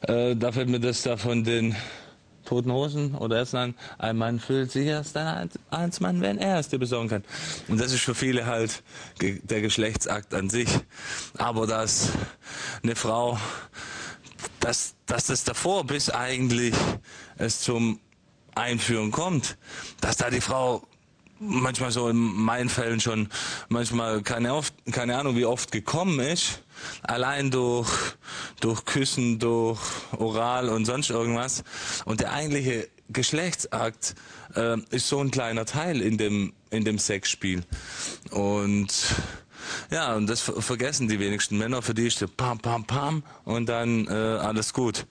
Da fällt mir das da von den Toten Hosen oder erst ein Mann fühlt sich erst dann als Mann, wenn er es dir besorgen kann. Und das ist für viele halt der Geschlechtsakt an sich. Aber dass eine Frau, dass das davor, bis eigentlich es zum Einführen kommt, dass da die Frau manchmal so in meinen Fällen schon manchmal keine Ahnung wie oft gekommen ist, allein durch Küssen, durch Oral und sonst irgendwas. Und der eigentliche Geschlechtsakt ist so ein kleiner Teil in dem Sexspiel. Und ja, und das vergessen die wenigsten Männer. Für die ist der Pam, Pam, Pam und dann alles gut.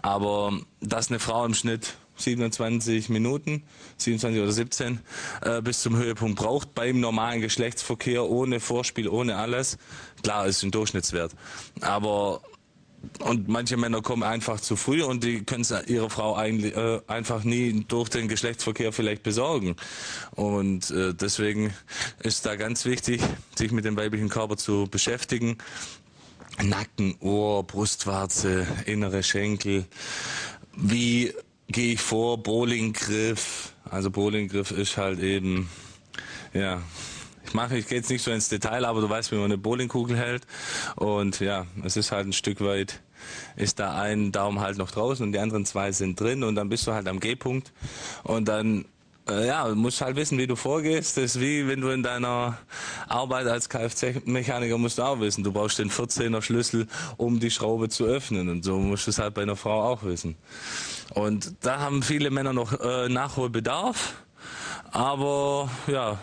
Aber dass eine Frau im Schnitt 27 Minuten, 27 oder 17, bis zum Höhepunkt braucht, beim normalen Geschlechtsverkehr, ohne Vorspiel, ohne alles. Klar, ist ein Durchschnittswert. Aber, und manche Männer kommen einfach zu früh und die können es ihrer Frau eigentlich einfach nie durch den Geschlechtsverkehr vielleicht besorgen. Und deswegen ist da ganz wichtig, sich mit dem weiblichen Körper zu beschäftigen. Nacken, Ohr, Brustwarze, innere Schenkel. Wie gehe ich vor? Bowlinggriff. Also Bowlinggriff ist halt eben, ja, ich gehe jetzt nicht so ins Detail, aber du weißt, wie man eine Bowlingkugel hält. Und ja, es ist halt ein Stück weit, ist da ein Daumen halt noch draußen und die anderen zwei sind drin und dann bist du halt am G-Punkt. Und dann ja, du musst halt wissen, wie du vorgehst. Das ist wie wenn du in deiner Arbeit als Kfz-Mechaniker musst du auch wissen. Du brauchst den 14er Schlüssel, um die Schraube zu öffnen. Und so musst du es halt bei einer Frau auch wissen. Und da haben viele Männer noch Nachholbedarf. Aber ja,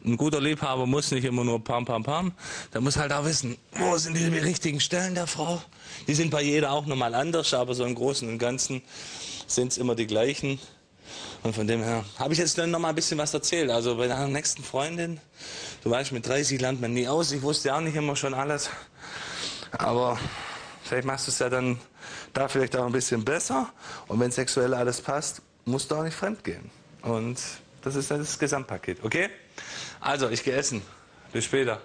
ein guter Liebhaber muss nicht immer nur Pam, Pam, Pam. Der muss halt auch wissen, wo sind die richtigen Stellen der Frau. Die sind bei jeder auch nochmal anders, aber so im Großen und Ganzen sind es immer die gleichen. Und von dem her habe ich jetzt dann noch mal ein bisschen was erzählt. Also bei deiner nächsten Freundin, du weißt, mit 30 lernt man nie aus. Ich wusste auch nicht immer schon alles. Aber vielleicht machst du es ja dann da vielleicht auch ein bisschen besser. Und wenn sexuell alles passt, musst du auch nicht fremd gehen. Und das ist dann das Gesamtpaket, okay? Also, ich gehe essen. Bis später.